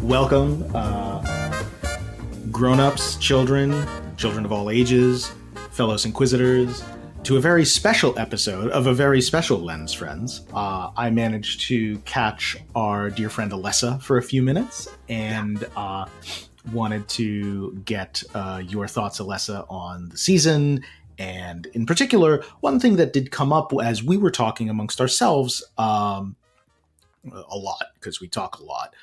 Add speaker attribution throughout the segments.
Speaker 1: welcome, grown-ups, children of all ages, fellow Inquisitors, to a very special episode of a very special Lens Friends. I managed to catch our dear friend Alessa for a few minutes, and wanted to get your thoughts, Alessa, on the season. And in particular, one thing that did come up as we were talking amongst ourselves a lot, because we talk a lot,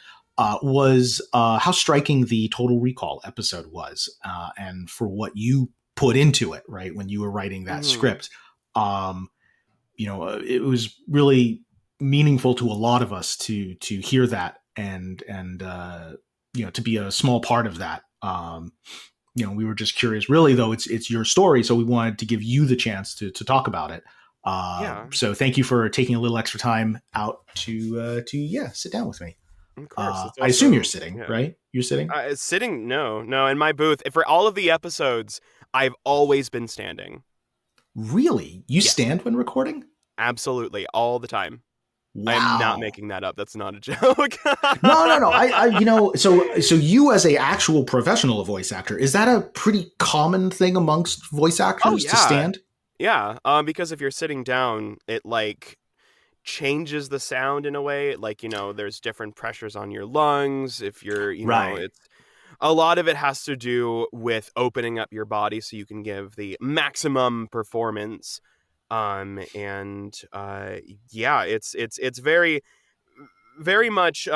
Speaker 1: was how striking the Total Recall episode was, and for what you put into it, right, when you were writing that script. It was really meaningful to a lot of us to hear that and to be a small part of that. We were just curious. Really, though, it's your story, so we wanted to give you the chance to talk about it. So thank you for taking a little extra time out to sit down with me.
Speaker 2: Of course. Also,
Speaker 1: I assume you're sitting, right? You're sitting?
Speaker 2: Sitting? No. In my booth. For all of the episodes, I've always been standing.
Speaker 1: Really? You stand when recording?
Speaker 2: Absolutely, all the time.
Speaker 1: Wow.
Speaker 2: I'm not making that up. That's not a joke.
Speaker 1: No. So you as a actual professional voice actor, is that a pretty common thing amongst voice actors to stand?
Speaker 2: Yeah. Because if you're sitting down, it changes the sound in a way. There's different pressures on your lungs. If you're, it's a lot of it has to do with opening up your body so you can give the maximum performance. It's very, very much,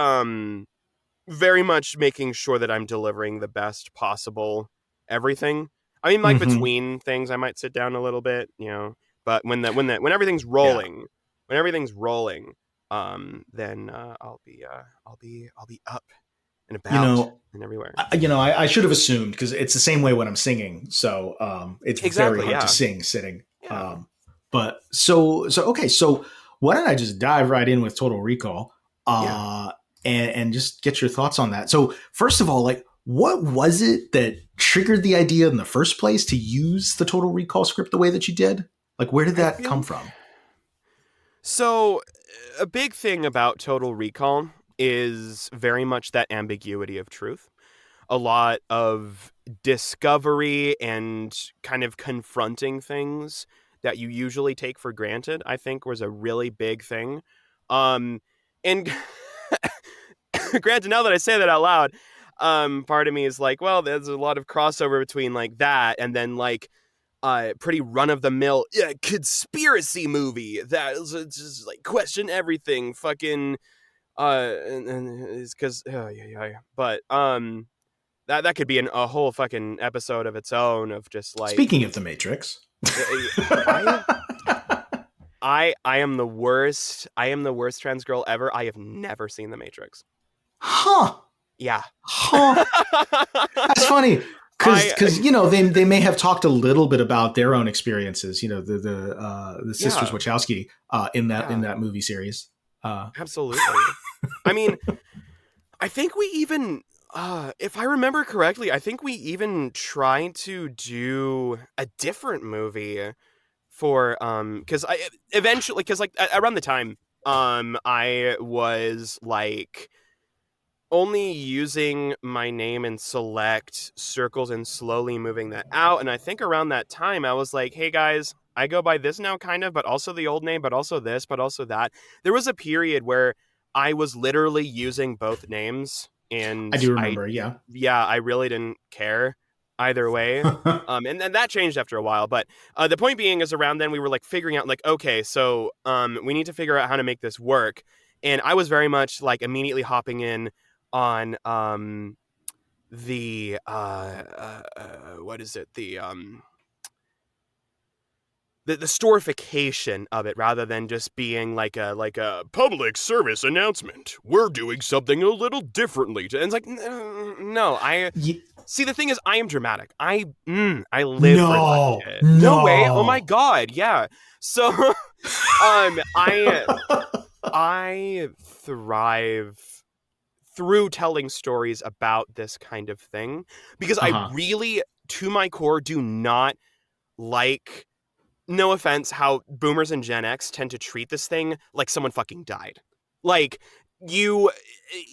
Speaker 2: very much making sure that I'm delivering the best possible everything. I mean, between things, I might sit down a little bit, but when everything's rolling, then I'll be up and about and everywhere.
Speaker 1: I should have assumed, because it's the same way when I'm singing. So it's very hard to sing sitting.
Speaker 2: Yeah.
Speaker 1: But okay. So why don't I just dive right in with Total Recall and just get your thoughts on that. So first of all, what was it that triggered the idea in the first place to use the Total Recall script the way that you did? Where did that come from?
Speaker 2: So a big thing about Total Recall is very much that ambiguity of truth. A lot of discovery and kind of confronting things that you usually take for granted, I think, was a really big thing. And granted, now that I say that out loud, part of me is well, there's a lot of crossover between that and then pretty run-of-the-mill conspiracy movie that is just question everything fucking and it's because but that could be a whole fucking episode of its own of just
Speaker 1: speaking of the Matrix.
Speaker 2: I am the worst trans girl ever. I have never seen the Matrix.
Speaker 1: Huh.
Speaker 2: Yeah.
Speaker 1: Huh. That's funny. Because they may have talked a little bit about their own experiences, the sisters Wachowski in that movie series.
Speaker 2: Absolutely. I mean, I think we even if I remember correctly, I think we even tried to do a different movie for because around the time I was only using my name in select circles and slowly moving that out. And I think around that time I was like, hey guys, I go by this now kind of, but also the old name, but also this, but also that. There was a period where I was literally using both names. And
Speaker 1: I do remember, yeah.
Speaker 2: Yeah, I really didn't care either way. And that changed after a while. But the point being is around then we were figuring out okay, so we need to figure out how to make this work. And I was very much immediately hopping in on the what is it? The storification of it, rather than just being a public service announcement. We're doing something a little differently. And it's no, see, the thing is, I am dramatic. I live for that shit. No way. Oh my God. Yeah. So, I thrive through telling stories about this kind of thing because I really, to my core, do not like, no offense, how boomers and Gen X tend to treat this thing like someone fucking died.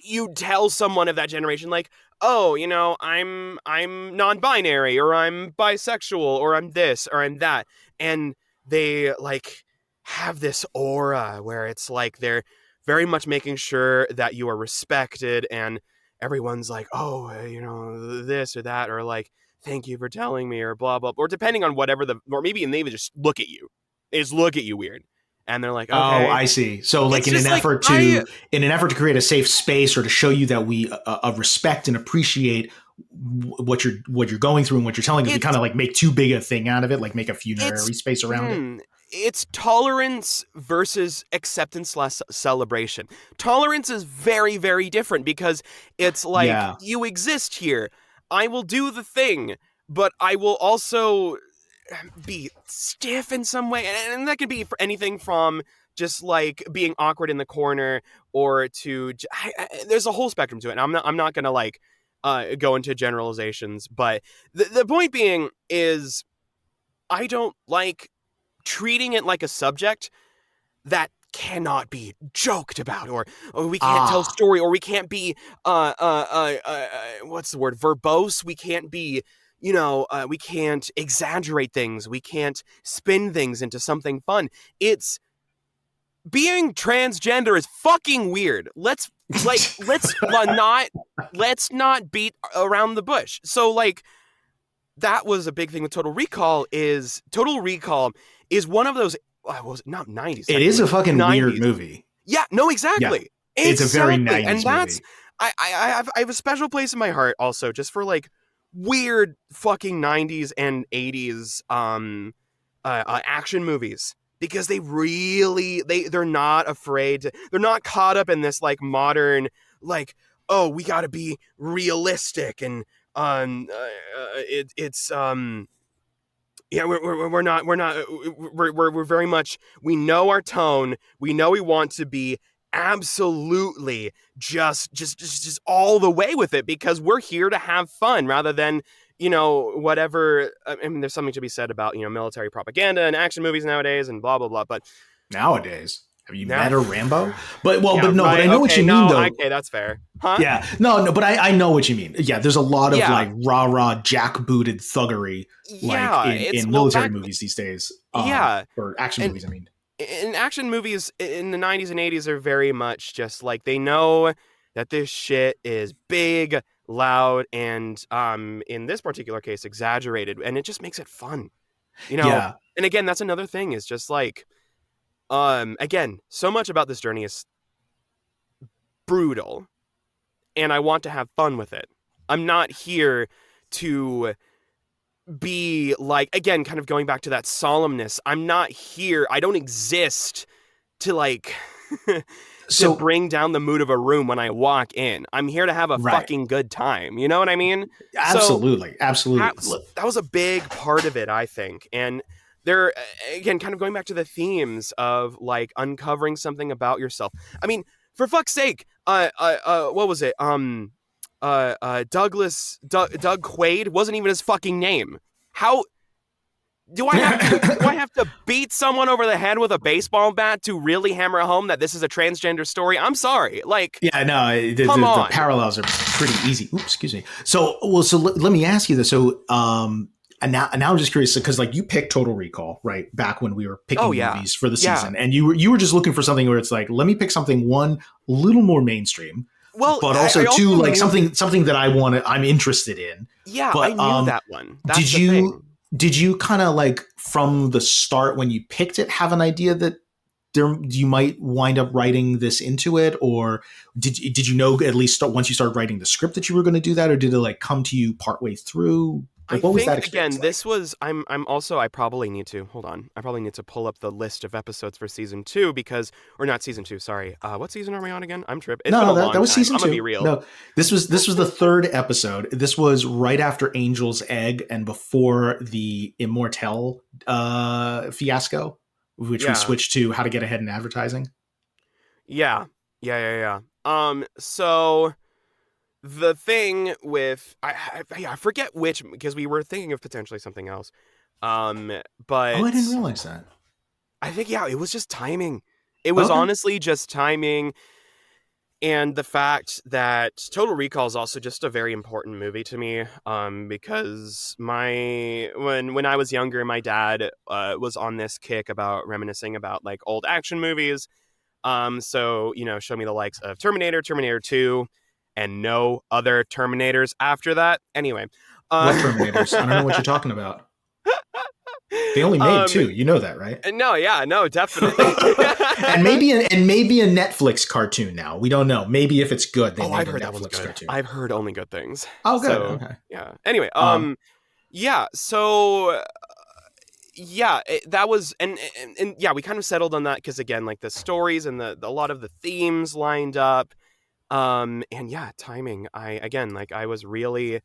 Speaker 2: you tell someone of that generation, like, oh, I'm non-binary, or I'm bisexual, or I'm this, or I'm that, and they like have this aura where it's like they're very much making sure that you are respected, and everyone's like, oh, this or that, or like, thank you for telling me, or blah blah, or depending on whatever or maybe and they even just look at you, weird, and they're like,
Speaker 1: Oh,
Speaker 2: okay.
Speaker 1: I see. So, like,
Speaker 2: It's just like
Speaker 1: in an effort to create a safe space or to show you that we respect and appreciate what you're going through and what you're telling us, we kind of like make too big a thing out of it, like make a funerary space around it.
Speaker 2: It's tolerance versus acceptance less celebration. Tolerance is very, very different because it's like,
Speaker 1: Yeah.
Speaker 2: you exist here. I will do the thing, but I will also be stiff in some way. And that could be for anything from just like being awkward in the corner, or to there's a whole spectrum to it. And I'm not going to like go into generalizations, but the point being is, I don't like treating it like a subject that cannot be joked about, or we can't tell story, or we can't be what's the word, verbose. We can't be, we can't exaggerate things. We can't spin things into something fun. It's being transgender is fucking weird. Let's not beat around the bush. So like, that was a big thing with Total Recall is one of those, was it not 90s?
Speaker 1: It is a fucking
Speaker 2: 90s.
Speaker 1: Weird movie.
Speaker 2: Yeah, no, exactly.
Speaker 1: Yeah. It's a very 90s
Speaker 2: and that's,
Speaker 1: movie.
Speaker 2: I have a special place in my heart also just for like weird fucking 90s and 80s action movies, because they're not afraid they're not caught up in this like modern, like, oh, we got to be realistic, and we're very much, we know our tone, we know we want to be absolutely just all the way with it, because we're here to have fun rather than whatever. I mean, there's something to be said about military propaganda and action movies nowadays and blah blah blah, but
Speaker 1: nowadays, have you met a Rambo? But I know what you mean, though.
Speaker 2: Okay, that's fair. Huh?
Speaker 1: Yeah, but I know what you mean. Yeah, there's a lot of like rah jackbooted thuggery, like in military movies these days. Or action movies. I mean,
Speaker 2: in action movies in the 90s and 80s are very much just like, they know that this shit is big, loud, and in this particular case exaggerated, and it just makes it fun. And again, that's another thing, is just like, again, so much about this journey is brutal, and I want to have fun with it. I'm not here to be like, again, kind of going back to that solemnness. I'm not here. I don't exist to like to bring down the mood of a room when I walk in. I'm here to have a fucking good time. You know what I mean?
Speaker 1: Absolutely.
Speaker 2: That was a big part of it, I think. And there, again, kind of going back to the themes of like uncovering something about yourself. I mean, for fuck's sake, what was it? Doug Quaid wasn't even his fucking name. How do I have to beat someone over the head with a baseball bat to really hammer home that this is a transgender story? I'm sorry. Like,
Speaker 1: yeah, no, the parallels are pretty easy. Oops, excuse me. So let me ask you this. So, and now I'm just curious, because like you picked Total Recall, right? Back when we were picking movies for the season, and you were just looking for something where it's like, let me pick something, one, a little more mainstream, but also two, like something that I'm interested in.
Speaker 2: Yeah,
Speaker 1: but,
Speaker 2: I knew that one. That's
Speaker 1: did you kind of like from the start when you picked it have an idea that you might wind up writing this into it, or did you know at least once you started writing the script that you were going to do that, or did it like come to you partway through? Like, what was that experience like?
Speaker 2: This was, I'm also, I probably need to pull up the list of episodes for season 2, because, or not season 2, sorry. What season are we on again? I'm tripping.
Speaker 1: That was season 2.
Speaker 2: I'm gonna be real.
Speaker 1: No, this was the 3rd episode. This was right after Angel's Egg and before the Immortel fiasco, which we switched to How to Get Ahead in Advertising.
Speaker 2: Yeah. So the thing with, I forget which, because we were thinking of potentially something else. But
Speaker 1: I didn't realize that.
Speaker 2: I think, it was just timing. It was honestly just timing. And the fact that Total Recall is also just a very important movie to me, because when I was younger, my dad was on this kick about reminiscing about like old action movies. So show me the likes of Terminator, Terminator 2, and no other Terminators after that. Anyway,
Speaker 1: What
Speaker 2: uh,
Speaker 1: Terminators? I don't know what you're talking about. They only made
Speaker 2: um,
Speaker 1: two. You know that, right?
Speaker 2: no, yeah, no, definitely.
Speaker 1: and maybe a Netflix cartoon now. We don't know. Maybe if it's good, they made
Speaker 2: I've
Speaker 1: a
Speaker 2: heard that one's
Speaker 1: Netflix
Speaker 2: good.
Speaker 1: cartoon.
Speaker 2: I've heard only good things.
Speaker 1: Oh, good.
Speaker 2: So
Speaker 1: Okay.
Speaker 2: yeah. Anyway,
Speaker 1: Um,
Speaker 2: yeah. So yeah, that was and yeah, we kind of settled on that because again, like the stories and a lot of the themes lined up. And yeah, timing. I was really.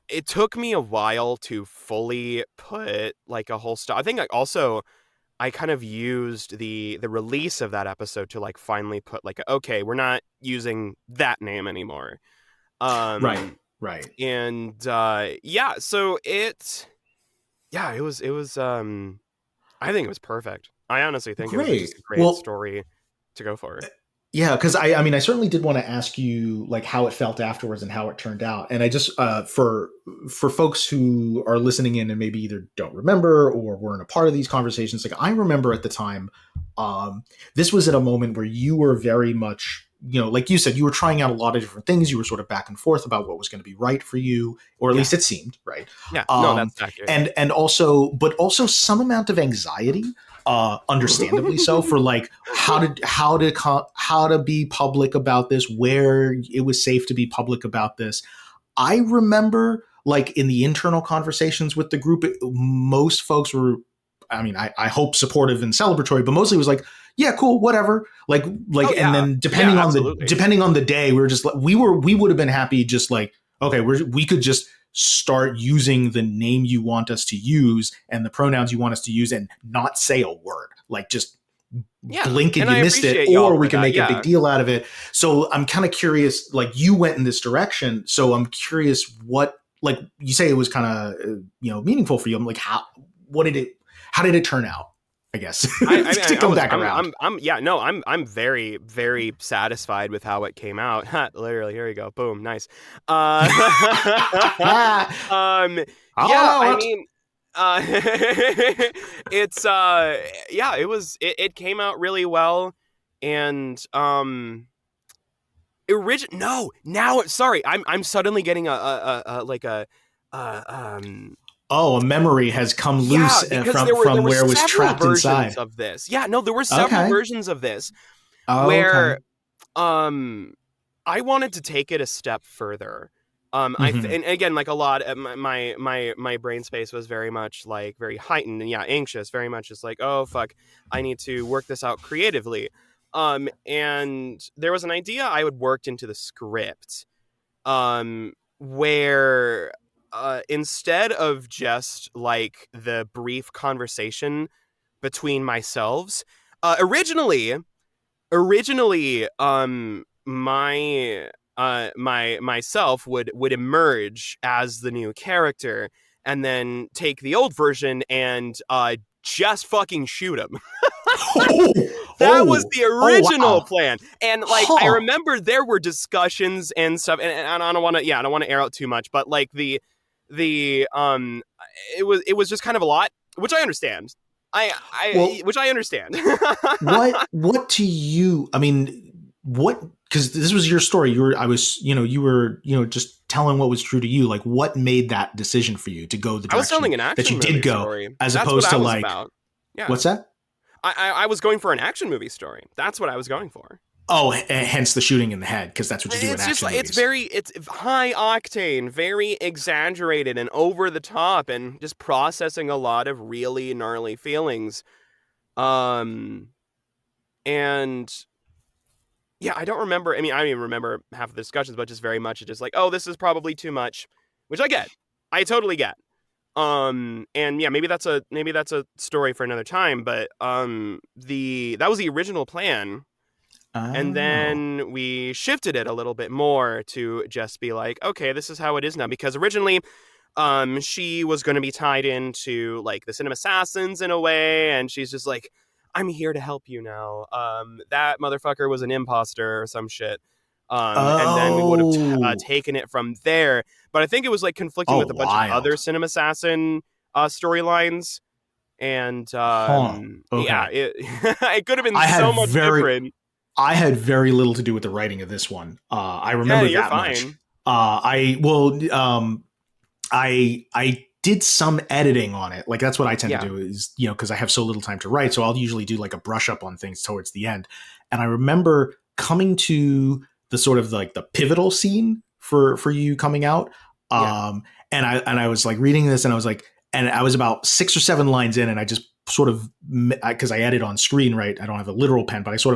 Speaker 2: It took me a while to fully put like a whole stop. I think like also I kind of used the release of that episode to like finally put like okay, we're not using that name anymore.
Speaker 1: right,
Speaker 2: Um
Speaker 1: right.
Speaker 2: and yeah, so it was I think it was perfect. I honestly think it was
Speaker 1: Great.
Speaker 2: just a great
Speaker 1: Well,
Speaker 2: story to go for.
Speaker 1: yeah, because I mean, I certainly did want to ask you like how it felt afterwards and how it turned out. And I just for folks who are listening in and maybe either don't remember or weren't a part of these conversations, like I remember at the time, this was at a moment where you were very much, like you said, you were trying out a lot of different things. You were sort of back and forth about what was going to be right for you, or at
Speaker 2: Yeah.
Speaker 1: least it seemed right.
Speaker 2: Yeah. No, that's accurate.
Speaker 1: And also some amount of anxiety, understandably so, for like how to be public about this, where it was safe to be public about this. I remember like in the internal conversations with the group, most folks were, I mean, I hope supportive and celebratory, but mostly it was like, yeah, cool, whatever.
Speaker 2: Oh
Speaker 1: And
Speaker 2: yeah.
Speaker 1: then
Speaker 2: Yeah, absolutely.
Speaker 1: depending on the day, we were just like, we would have been happy just like, okay, we could just start using the name you want us to use and the pronouns you want us to use and not say a word. Like just
Speaker 2: Yeah.
Speaker 1: blink and
Speaker 2: And
Speaker 1: you
Speaker 2: I
Speaker 1: missed it,
Speaker 2: appreciate y'all
Speaker 1: or we
Speaker 2: for
Speaker 1: can
Speaker 2: that.
Speaker 1: make a big
Speaker 2: Yeah.
Speaker 1: deal out of it. So I'm kind of curious, like you went in this direction. So I'm curious what, like you say it was kind of, meaningful for you. I'm like, how did it turn out? I guess
Speaker 2: I
Speaker 1: to
Speaker 2: mean,
Speaker 1: come back around.
Speaker 2: yeah, no, I'm very, very satisfied with how it came out. Literally, here we go. Boom, nice. Uh,
Speaker 1: I'll
Speaker 2: yeah,
Speaker 1: allow
Speaker 2: I
Speaker 1: it.
Speaker 2: mean, it's, yeah, it came out really well. And, no, now, sorry, I'm suddenly getting like uh, um,
Speaker 1: Oh, a memory has come
Speaker 2: yeah,
Speaker 1: loose
Speaker 2: because there
Speaker 1: from
Speaker 2: were
Speaker 1: where it was
Speaker 2: several
Speaker 1: trapped
Speaker 2: versions
Speaker 1: inside.
Speaker 2: of this. Yeah, no, there were several
Speaker 1: Okay.
Speaker 2: versions of this
Speaker 1: Okay.
Speaker 2: where um I wanted to take it a step further.
Speaker 1: Mm-hmm.
Speaker 2: And again, like a lot of my brain space was very much like very heightened and yeah, anxious, very much just like, oh fuck, I need to work this out creatively. And there was an idea I had worked into the script where instead of just like the brief conversation between myself, originally my myself would emerge as the new character and then take the old version and just fucking shoot him.
Speaker 1: Oh,
Speaker 2: That was
Speaker 1: oh,
Speaker 2: the
Speaker 1: oh,
Speaker 2: original
Speaker 1: wow.
Speaker 2: plan. And like I
Speaker 1: Huh.
Speaker 2: remember there were discussions and stuff, and I don't want to, I don't want to air out too much, but like the it was just kind of a lot, which I understand. I
Speaker 1: Well,
Speaker 2: which I understand.
Speaker 1: what to you, I mean, what, because this was your story. You were, just telling what was true to you. Like, what made that decision for you to go the
Speaker 2: I was telling
Speaker 1: direction
Speaker 2: an
Speaker 1: that you
Speaker 2: action
Speaker 1: did
Speaker 2: movie
Speaker 1: go,
Speaker 2: story.
Speaker 1: as
Speaker 2: That's what
Speaker 1: opposed
Speaker 2: I
Speaker 1: to
Speaker 2: was
Speaker 1: like,
Speaker 2: about. Yeah.
Speaker 1: what's that?
Speaker 2: I was going for an action movie story. That's what I was going for.
Speaker 1: Oh, hence the shooting in the head, because that's what you do in
Speaker 2: It's just
Speaker 1: action
Speaker 2: like
Speaker 1: movies.
Speaker 2: it's high octane, very exaggerated and over the top, and just processing a lot of really gnarly feelings. Um, and yeah, I don't remember. I mean, I don't even remember half of the discussions, but just very much just like, oh, this is probably too much, which I get. I totally get. And yeah, maybe that's a story for another time, but that was the original plan. And
Speaker 1: Oh.
Speaker 2: then we shifted it a little bit more to just be like, okay, this is how it is now. Because originally, she was going to be tied into like the Cinema Assassins in a way, and she's just like, I'm here to help you now. That motherfucker was an imposter or some shit. And then we would have
Speaker 1: Oh,
Speaker 2: taken it from there. But I think it was like conflicting
Speaker 1: oh,
Speaker 2: with a bunch of other
Speaker 1: wild.
Speaker 2: Cinema Assassin storylines. And
Speaker 1: Huh.
Speaker 2: yeah,
Speaker 1: Okay.
Speaker 2: it, it could have been
Speaker 1: I had
Speaker 2: so much
Speaker 1: very
Speaker 2: different.
Speaker 1: I had very little to do with the writing of this one. I
Speaker 2: Yeah,
Speaker 1: remember
Speaker 2: you're
Speaker 1: that much.
Speaker 2: fine.
Speaker 1: I well, I did some editing on it. Like that's what I tend to
Speaker 2: Yeah,
Speaker 1: do is, because I have so little time to write. So I'll usually do like a brush up on things towards the end. And I remember coming to the sort of like the pivotal scene for you coming out.
Speaker 2: yeah.
Speaker 1: And I was like reading this and I was like, and I was about 6 or 7 lines in and I just sort of, because I edit on screen, right? I don't have a literal pen, but I sort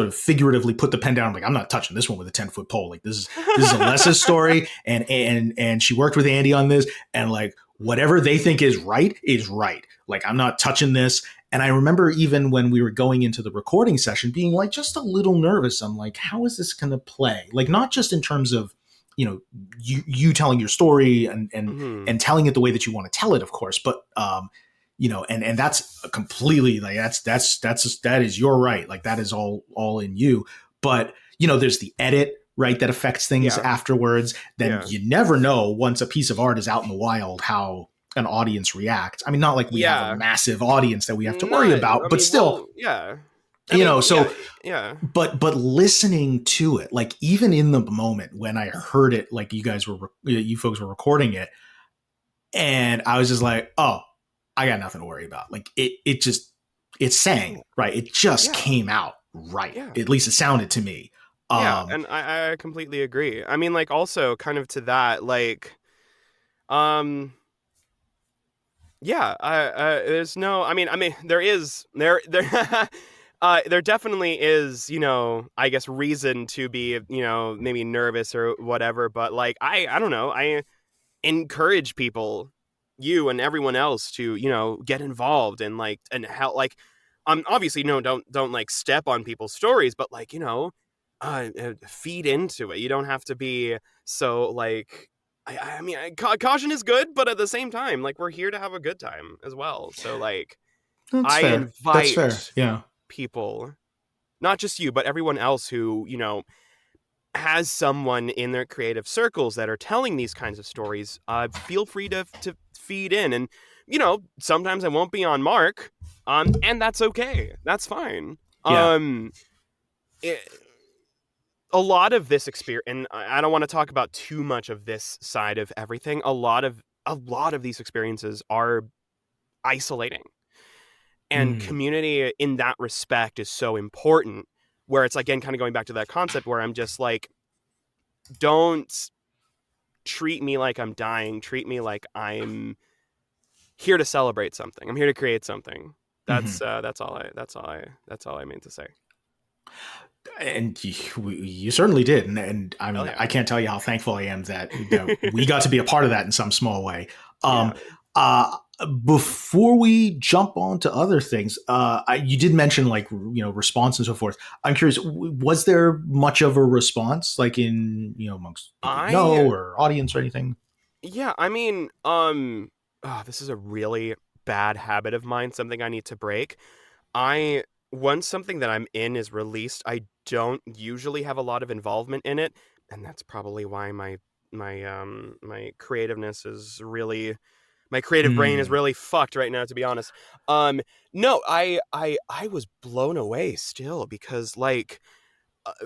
Speaker 1: of figuratively put the pen down. I'm like, I'm not touching this one with a 10-foot pole. Like this is Alessa's story, and she worked with Andy on this, and like whatever they think is right is right. Like I'm not touching this. And I remember even when we were going into the recording session, being like just a little nervous. I'm like, how is this going to play? Like not just in terms of you telling your story
Speaker 2: Hmm.
Speaker 1: and telling it the way that you want to tell it, of course, but and that's completely like that is your right, like that is all in you. But there's the edit, right, that affects things
Speaker 2: Yeah,
Speaker 1: afterwards. Then
Speaker 2: yeah,
Speaker 1: you never know once a piece of art is out in the wild how an audience reacts. I mean, not like we have a
Speaker 2: yeah.
Speaker 1: massive audience that we have to worry
Speaker 2: Not, I
Speaker 1: about, but
Speaker 2: mean,
Speaker 1: still,
Speaker 2: well, yeah. I mean, yeah,
Speaker 1: so
Speaker 2: yeah.
Speaker 1: but listening to it, like even in the moment when I heard it, like you folks were recording it, and I was just like, oh, I got nothing to worry about. Like it sang
Speaker 2: Oh,
Speaker 1: right. It just
Speaker 2: yeah,
Speaker 1: came out right.
Speaker 2: yeah,
Speaker 1: At least it sounded to me.
Speaker 2: yeah.
Speaker 1: Um,
Speaker 2: And I completely agree. I mean, like, also kind of to that, like, um, yeah. There's no. I mean, there definitely is, I guess reason to be, maybe nervous or whatever. But like, I don't know. I encourage people, you and everyone else, to get involved and like and help, like obviously no, don't like step on people's stories, but like feed into it. You don't have to be so like I mean caution is good, but at the same time, like we're here to have a good time as well. So like
Speaker 1: that's
Speaker 2: I
Speaker 1: fair. That's fair.
Speaker 2: invite
Speaker 1: Yeah.
Speaker 2: people, not just you but everyone else who has someone in their creative circles that are telling these kinds of stories, feel free to feed in. And sometimes I won't be on mark, and that's okay. That's fine.
Speaker 1: Yeah.
Speaker 2: Um, it, a lot of this experience, and I don't want to talk about too much of this side of everything. A lot of these experiences are isolating, and
Speaker 1: Mm.
Speaker 2: community in that respect is so important. Where it's again kind of going back to that concept where I'm just like, don't treat me like I'm dying. Treat me like I'm here to celebrate something. I'm here to create something.
Speaker 1: Hmm.
Speaker 2: That's all I mean to say.
Speaker 1: And you certainly did, and I
Speaker 2: Hell
Speaker 1: mean,
Speaker 2: yeah,
Speaker 1: I can't tell you how thankful I am that we got to be a part of that in some small way.
Speaker 2: yeah.
Speaker 1: Um, uh, Before we jump on to other things, you did mention like response and so forth. I'm curious, was there much of a response, like in amongst people
Speaker 2: I
Speaker 1: or audience or anything?
Speaker 2: Yeah. I mean, this is a really bad habit of mine. Something I need to break. I Once something that I'm in is released, I don't usually have a lot of involvement in it, and that's probably why my creativeness is really my creative brain is
Speaker 1: Hmm.
Speaker 2: really fucked right now, to be honest. No, I was blown away still because like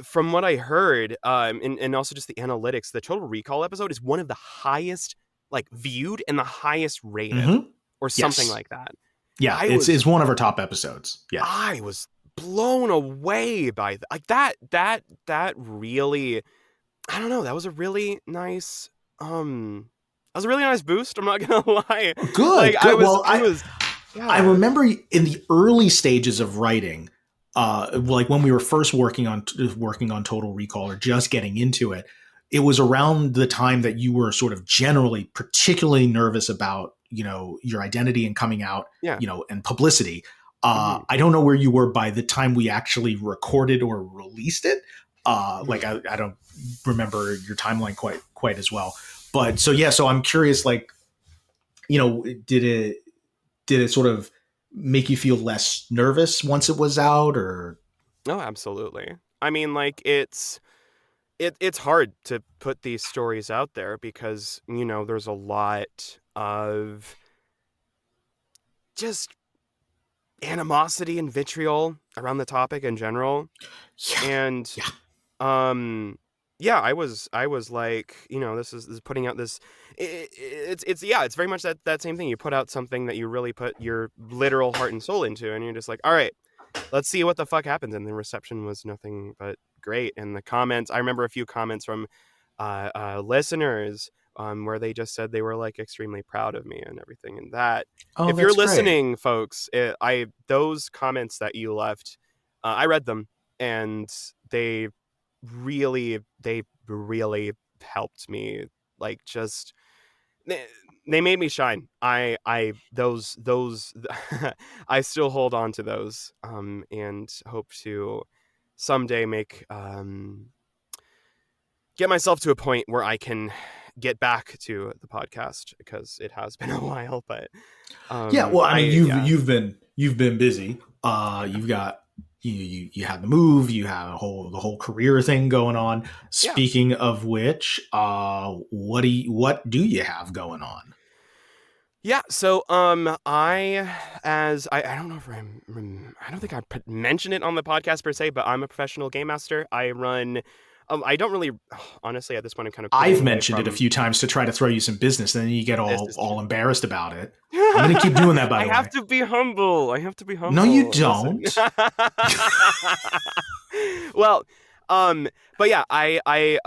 Speaker 2: from what I heard, and also just the analytics, the Total Recall episode is one of the highest like viewed and the highest rated,
Speaker 1: Hmm.
Speaker 2: or something
Speaker 1: Yes.
Speaker 2: like that.
Speaker 1: Yeah.
Speaker 2: I
Speaker 1: It's
Speaker 2: was
Speaker 1: one of our top episodes. Yeah.
Speaker 2: I was blown away by like that really, I don't know, that was a really nice that was a really nice boost, I'm not gonna lie. Like
Speaker 1: Good. Good. Well,
Speaker 2: I was
Speaker 1: I
Speaker 2: yeah.
Speaker 1: remember in the early stages of writing, like when we were first working on Total Recall or just getting into it, it was around the time that you were sort of generally particularly nervous about your identity and coming out,
Speaker 2: Yeah.
Speaker 1: and publicity.
Speaker 2: Mhm.
Speaker 1: I don't know where you were by the time we actually recorded or released it. Like
Speaker 2: Mhm.
Speaker 1: I don't remember your timeline quite as well. But so yeah, so I'm curious, like did it sort of make you feel less nervous once it was out, or?
Speaker 2: Oh, absolutely. I mean, like it's hard to put these stories out there because, there's a lot of just animosity and vitriol around the topic in general.
Speaker 1: Yeah,
Speaker 2: And
Speaker 1: yeah.
Speaker 2: um yeah, I was like, this is putting out this it's yeah, it's very much that same thing. You put out something that you really put your literal heart and soul into, and you're just like, all right, let's see what the fuck happens. And the reception was nothing but great. And the comments, I remember a few comments from listeners, where they just said they were like extremely proud of me and everything. And that,
Speaker 1: Oh,
Speaker 2: if you're
Speaker 1: that's great.
Speaker 2: listening, folks, I those comments that you left, I read them, and they really helped me. Like, just they, they made me shine. Those I still hold on to those, and hope to someday get myself to a point where I can get back to the podcast, because it has been a while. But
Speaker 1: Yeah, well, I
Speaker 2: I
Speaker 1: mean,
Speaker 2: yeah
Speaker 1: you've been busy. You've got you had the move, you have the whole career thing going on.
Speaker 2: yeah
Speaker 1: Speaking of which, what do you have going on?
Speaker 2: Yeah, so I don't know if I don't think I mentioned it on the podcast per se, but I'm a professional game master. I run. I don't really, honestly, at this point, I'm kind of
Speaker 1: I've
Speaker 2: pivoting away
Speaker 1: mentioned it a
Speaker 2: from
Speaker 1: few times to try to throw you some business, and then you get
Speaker 2: this. Is
Speaker 1: all
Speaker 2: true.
Speaker 1: embarrassed about it. I'm going to keep doing that, by
Speaker 2: I
Speaker 1: the
Speaker 2: have
Speaker 1: way.
Speaker 2: to be humble. I have to be
Speaker 1: No, you
Speaker 2: humble. Listen.
Speaker 1: don't.
Speaker 2: Well, but yeah, I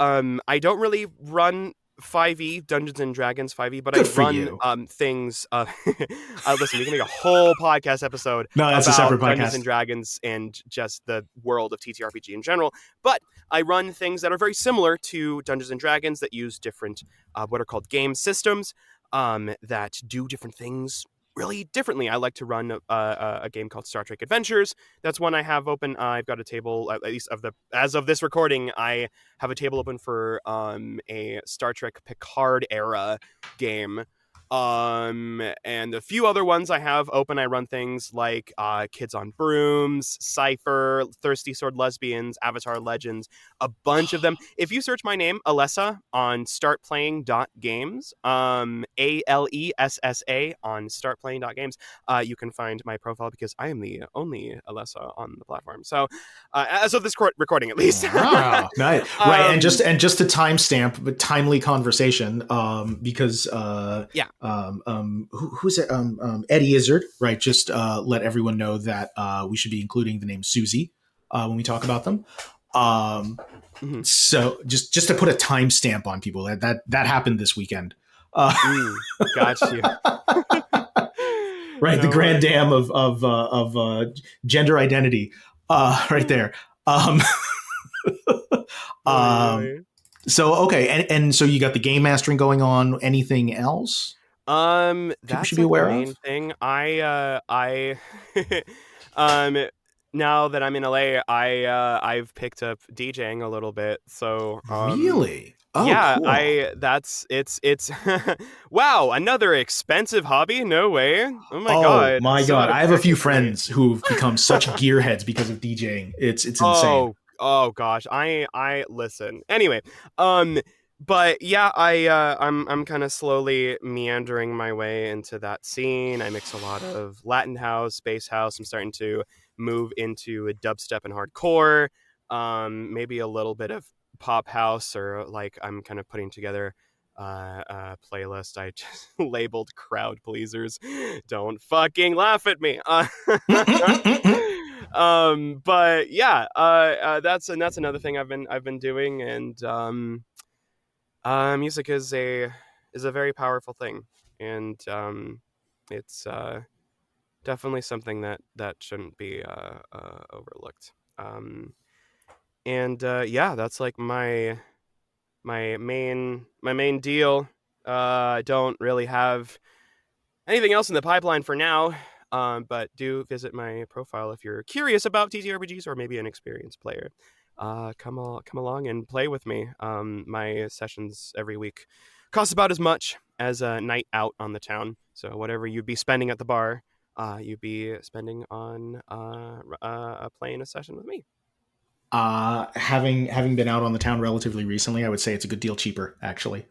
Speaker 2: don't really run 5e Dungeons and Dragons 5e, but I
Speaker 1: Good for
Speaker 2: run
Speaker 1: you.
Speaker 2: things. Listen, we can make a whole podcast episode
Speaker 1: No, that's a
Speaker 2: about
Speaker 1: separate
Speaker 2: Dungeons and
Speaker 1: podcast.
Speaker 2: Dragons and just the world of TTRPG in general. But I run things that are very similar to Dungeons and Dragons, that use different what are called game systems, that do different things really differently. I like to run a game called Star Trek Adventures. That's one I have open. I've got a table, at least as of this recording, I have a table open for a Star Trek Picard era game. And a few other ones I have open. I run things like Kids on Brooms, Cypher, Thirsty Sword Lesbians, Avatar Legends, a bunch of them. If you search my name, Alessa, on startplaying.games, Alessa on startplaying.games, you can find my profile, because I am the only Alessa on the platform. So, as of this recording, at least.
Speaker 1: Wow, nice. Right, and
Speaker 2: um,
Speaker 1: just to timestamp, but timely conversation, because
Speaker 2: yeah.
Speaker 1: who's it? Eddie Izzard, right? Just let everyone know that we should be including the name Susie when we talk about them. Um,
Speaker 2: Mhm.
Speaker 1: so just to put a timestamp on people, that happened this weekend. Uh,
Speaker 2: Got you.
Speaker 1: right, the
Speaker 2: No
Speaker 1: grand
Speaker 2: worries.
Speaker 1: dam of gender identity, right there. Um,
Speaker 2: Oy,
Speaker 1: um,
Speaker 2: oy.
Speaker 1: so okay, and so you got the game mastering going on. Anything else people should
Speaker 2: That's
Speaker 1: be
Speaker 2: like the
Speaker 1: aware of?
Speaker 2: main thing. I um now that I'm in LA, I've picked up DJing a little bit. So
Speaker 1: Really? Oh,
Speaker 2: yeah,
Speaker 1: cool.
Speaker 2: I that's it's wow, another expensive hobby? No way. Oh my
Speaker 1: Oh
Speaker 2: god,
Speaker 1: my
Speaker 2: so
Speaker 1: god, I have a few
Speaker 2: refreshing for me.
Speaker 1: friends who've become such gearheads because of DJing. It's insane.
Speaker 2: Oh gosh. I listen. Anyway, um but yeah, I'm kind of slowly meandering my way into that scene. I mix a lot of Latin house, bass house. I'm starting to move into a dubstep and hardcore. Maybe a little bit of pop house, or like I'm kind of putting together a playlist I just labeled crowd pleasers. Don't fucking laugh at me. But yeah, that's another thing I've been doing. And music is a very powerful thing. And it's definitely something that shouldn't be overlooked. And yeah, that's like my main deal. I don't really have anything else in the pipeline for now. But do visit my profile if you're curious about TTRPGs, or maybe an experienced player. Come along and play with me. My sessions every week cost about as much as a night out on the town. So whatever you'd be spending at the bar, you'd be spending on playing a session with me.
Speaker 1: Having been out on the town relatively recently, I would say it's a good deal cheaper, actually.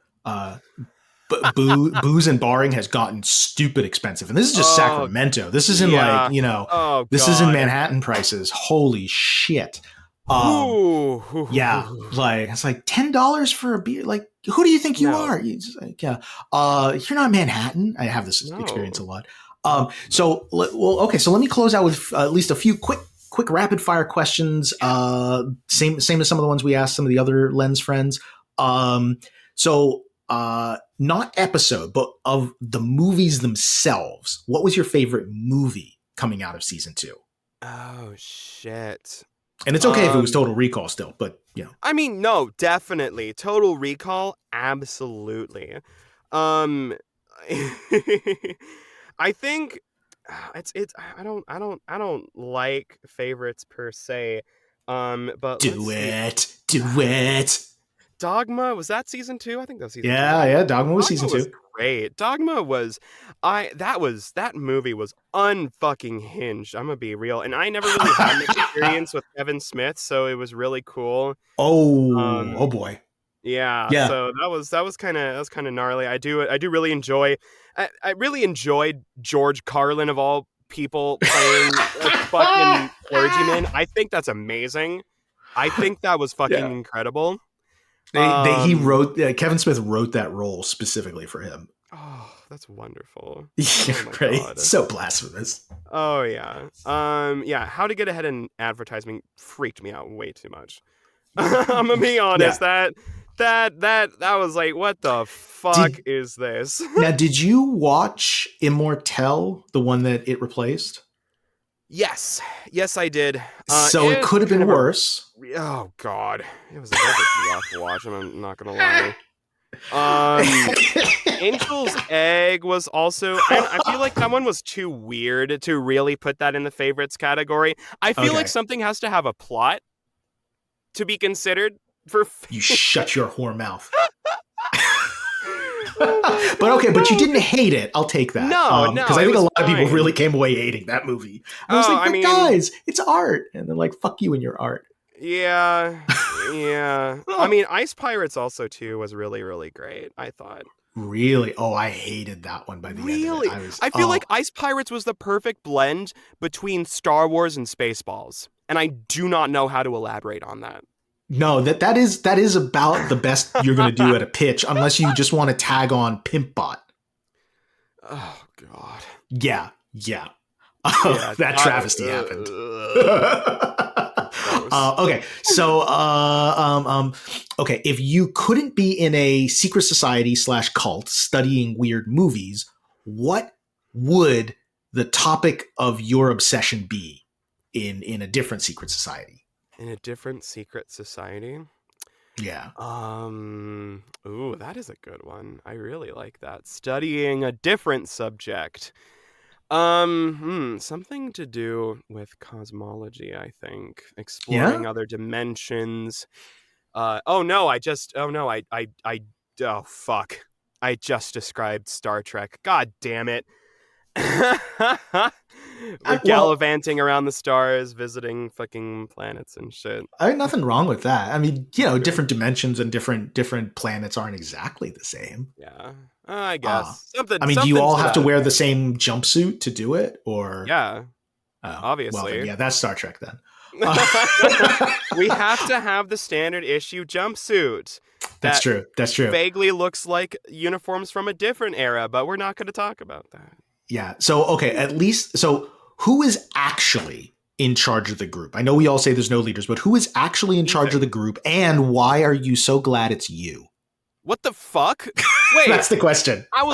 Speaker 1: Booze and barring has gotten stupid expensive, and this is just
Speaker 2: Oh,
Speaker 1: Sacramento. This isn't like
Speaker 2: yeah. Oh,
Speaker 1: this isn't
Speaker 2: God.
Speaker 1: Manhattan prices. Holy shit!
Speaker 2: Whew.
Speaker 1: Yeah, like it's like $10 for a beer. Like, who do you think you
Speaker 2: No.
Speaker 1: are? It's like, yeah, you're not Manhattan. I have this experience a
Speaker 2: No.
Speaker 1: lot. Okay. So let me close out with at least a few quick rapid fire questions. Same as some of the ones we asked some of the other Lens friends. So not episode, but of the movies themselves. What was your favorite movie coming out of season 2?
Speaker 2: Oh, shit.
Speaker 1: And it's okay if it was Total Recall still, but
Speaker 2: I mean, no, definitely. Total Recall, absolutely. Um I think it's I don't like favorites per se. But let's
Speaker 1: do
Speaker 2: see.
Speaker 1: it.
Speaker 2: Dogma, was that season 2? I think that was season 2,
Speaker 1: Yeah,
Speaker 2: right?
Speaker 1: yeah. Dogma was season
Speaker 2: Dogma was
Speaker 1: 2.
Speaker 2: great. Dogma was that movie was unfucking hinged. I'm gonna be real. And I never really had much experience with Kevin Smith, so it was really cool.
Speaker 1: Oh
Speaker 2: Um
Speaker 1: boy.
Speaker 2: yeah,
Speaker 1: Yeah.
Speaker 2: so that was kind of gnarly. I do really enjoy I really enjoyed George Carlin of all people playing a fucking clergyman. I think that's amazing. I think that was fucking
Speaker 1: Yeah.
Speaker 2: incredible.
Speaker 1: He
Speaker 2: Um
Speaker 1: wrote Kevin Smith wrote that role specifically for him.
Speaker 2: oh, that's wonderful.
Speaker 1: Yeah,
Speaker 2: Oh my
Speaker 1: right.
Speaker 2: God.
Speaker 1: So blasphemous.
Speaker 2: Oh yeah. Yeah, How to Get Ahead in Advertising freaked me out way too much. I'm gonna be honest,
Speaker 1: Yeah.
Speaker 2: that was like, what the fuck
Speaker 1: Did
Speaker 2: is this?
Speaker 1: Now did you watch Immortel, the one that it replaced?
Speaker 2: Yes, yes, I did.
Speaker 1: So it
Speaker 2: It's
Speaker 1: could have
Speaker 2: kind
Speaker 1: been
Speaker 2: of a
Speaker 1: worse.
Speaker 2: oh god, it was a rough watch. I'm not gonna lie. Um, Angel's Egg was also. I feel like that one was too weird to really put that in the favorites category. I feel like
Speaker 1: Okay.
Speaker 2: something has to have a plot to be considered for.
Speaker 1: You shut your whore mouth.
Speaker 2: Oh my
Speaker 1: But
Speaker 2: god,
Speaker 1: okay, but you
Speaker 2: no!
Speaker 1: didn't hate it. I'll take that.
Speaker 2: No,
Speaker 1: Because
Speaker 2: no,
Speaker 1: I
Speaker 2: it
Speaker 1: think a
Speaker 2: was
Speaker 1: lot of people
Speaker 2: fine.
Speaker 1: really came away hating that movie. I was
Speaker 2: Oh,
Speaker 1: like,
Speaker 2: I
Speaker 1: but
Speaker 2: mean,
Speaker 1: guys, it's art. And they're like, fuck you and your art.
Speaker 2: yeah, yeah. I mean, Ice Pirates also too was really, really great. I thought.
Speaker 1: Really? Oh, I hated that one by the end of it.
Speaker 2: Really, I feel like
Speaker 1: Oh,
Speaker 2: Ice Pirates was the perfect blend between Star Wars and Spaceballs, and I do not know how to elaborate on that.
Speaker 1: no, that is about the best you're going to do at a pitch, unless you just want to tag on Pimpbot.
Speaker 2: Oh God.
Speaker 1: Yeah, yeah.
Speaker 2: Yeah,
Speaker 1: That travesty happened.
Speaker 2: gross.
Speaker 1: Okay, so okay, if you couldn't be in a secret society / cult studying weird movies, what would the topic of your obsession be in a different secret society?
Speaker 2: In a different secret society.
Speaker 1: Yeah,
Speaker 2: Ooh, that is a good one. I really like that. Studying a different subject. Something to do with cosmology, I think.
Speaker 1: yeah.
Speaker 2: Exploring other dimensions. Oh no, oh fuck. I just described Star Trek. God damn it. We're
Speaker 1: Well,
Speaker 2: gallivanting around the stars, visiting fucking planets and shit.
Speaker 1: I have nothing wrong with that. I mean,
Speaker 2: Okay.
Speaker 1: different dimensions and different planets aren't exactly the same.
Speaker 2: Yeah. I
Speaker 1: Uh,
Speaker 2: guess. Something
Speaker 1: I mean, do you
Speaker 2: something
Speaker 1: all
Speaker 2: to
Speaker 1: have to
Speaker 2: that
Speaker 1: wear the
Speaker 2: effect.
Speaker 1: same jumpsuit to do it, or
Speaker 2: Yeah,
Speaker 1: well then,
Speaker 2: obviously.
Speaker 1: yeah, that's Star Trek then.
Speaker 2: We have to have the standard issue jumpsuit
Speaker 1: That's
Speaker 2: that
Speaker 1: true. That's true.
Speaker 2: vaguely looks like uniforms from a different era, but we're not going to talk about that.
Speaker 1: Yeah. So okay, at least who is actually in charge of the group? I know we all say there's no leaders, but who is actually in charge of the
Speaker 2: Ethan.
Speaker 1: group, and why are you so glad it's you?
Speaker 2: What the fuck? Wait,
Speaker 1: That's the question.
Speaker 2: I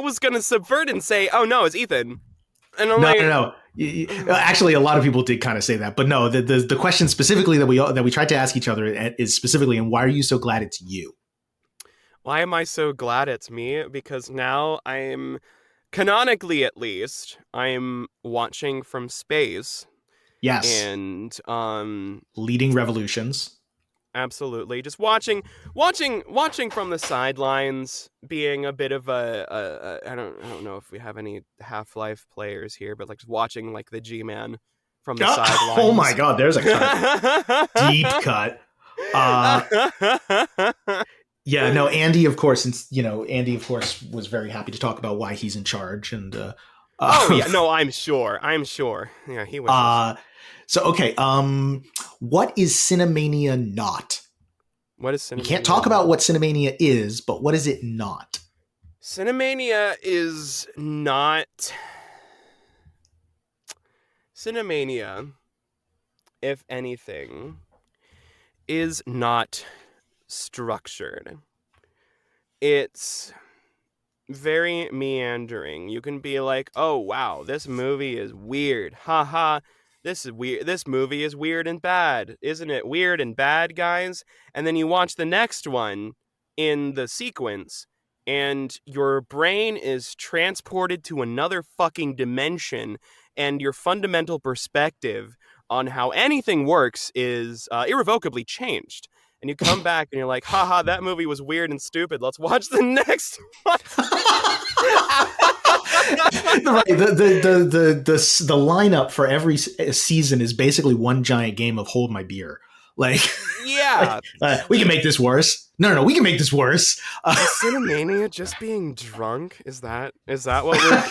Speaker 2: was going to subvert and say, "Oh no, it's Ethan." And I'm
Speaker 1: No, no,
Speaker 2: like,
Speaker 1: no. Actually, a lot of people did kind of say that, but no. The question specifically that we tried to ask each other is specifically, and why are you so glad it's you?
Speaker 2: why am I so glad it's me? Because now I'm canonically, at least, I'm watching from space
Speaker 1: Yes,
Speaker 2: and
Speaker 1: leading revolutions.
Speaker 2: Absolutely. Just watching from the sidelines, being a bit of I don't know if we have any Half-Life players here, but like just watching like the G-Man from the sidelines.
Speaker 1: Oh my God, there's a cut. Deep cut. Yeah, no, Andy, of course, was very happy to talk about why he's in charge. And
Speaker 2: oh yeah, no, I'm sure. Yeah, he was.
Speaker 1: So okay, what is Cinemania not?
Speaker 2: What is Cinemania?
Speaker 1: We can't talk about what Cinemania is, but what is it not?
Speaker 2: Cinemania is not. Cinemania, if anything, is not structured. It's very meandering. You can be like, oh wow, this movie is weird. Haha. This is weird. This movie is weird and bad. Isn't it weird and bad, guys? And then you watch the next one in the sequence, and your brain is transported to another fucking dimension, and your fundamental perspective on how anything works is irrevocably changed. And you come back and you're like, haha, that movie was weird and stupid. Let's watch the next one.
Speaker 1: Right. The lineup for every season is basically one giant game of hold my beer. Like,
Speaker 2: yeah,
Speaker 1: we can make this worse. No, we can make this worse.
Speaker 2: Is Cinemania just being drunk? Is that what we're?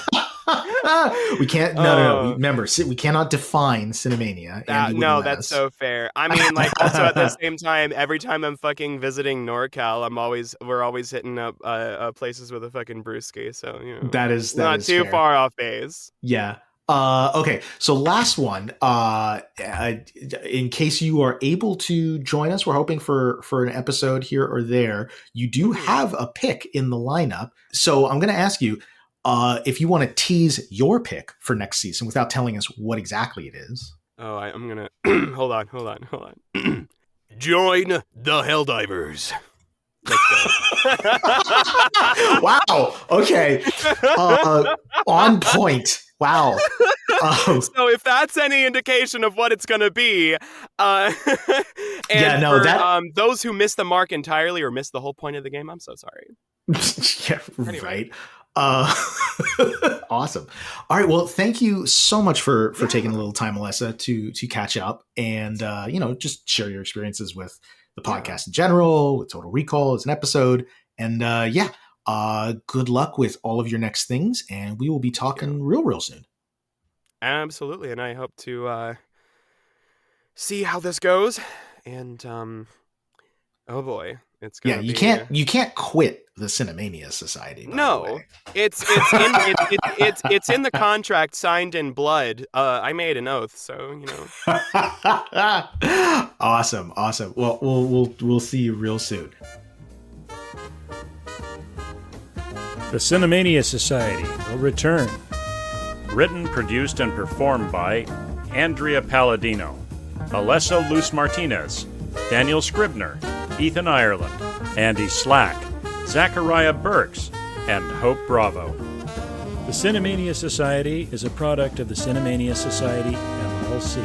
Speaker 1: We can't. No. Remember, we cannot define Cinemania.
Speaker 2: No, that's so fair. I mean, like, also at the same time, every time I'm fucking visiting NorCal, we're always hitting up places with a fucking brewski. So
Speaker 1: that is
Speaker 2: not too
Speaker 1: fair.
Speaker 2: far off base.
Speaker 1: Yeah. Okay. So last one. In case you are able to join us, we're hoping for an episode here or there. You do have a pick in the lineup, so I'm going to ask you. If you want to tease your pick for next season without telling us what exactly it is.
Speaker 2: Oh, I'm going to... Hold on. Join the Helldivers. Let's
Speaker 1: go. Wow. Okay. On point. Wow.
Speaker 2: So if that's any indication of what it's going to be, those who miss the mark entirely or miss the whole point of the game, I'm so sorry.
Speaker 1: Yeah, anyway. Right. Awesome. All right. Well, thank you so much for taking a little time, Alessa, to catch up and just share your experiences with the podcast in general, with Total Recall as an episode, and good luck with all of your next things, and we will be talking real soon.
Speaker 2: Absolutely, and I hope to see how this goes. And oh boy. It's gonna
Speaker 1: you can't quit the Cinemania Society.
Speaker 2: No, it's in the contract, signed in blood. I made an oath, so
Speaker 1: Awesome. Well, we'll see you real soon.
Speaker 3: The Cinemania Society will return. Written, produced, and performed by Andrea Palladino, Alessa Luz Martinez, Daniel Scribner, Ethan Ireland, Andy Slack, Zachariah Burks, and Hope Bravo. The Cinemania Society is a product of the Cinemania Society, LLC.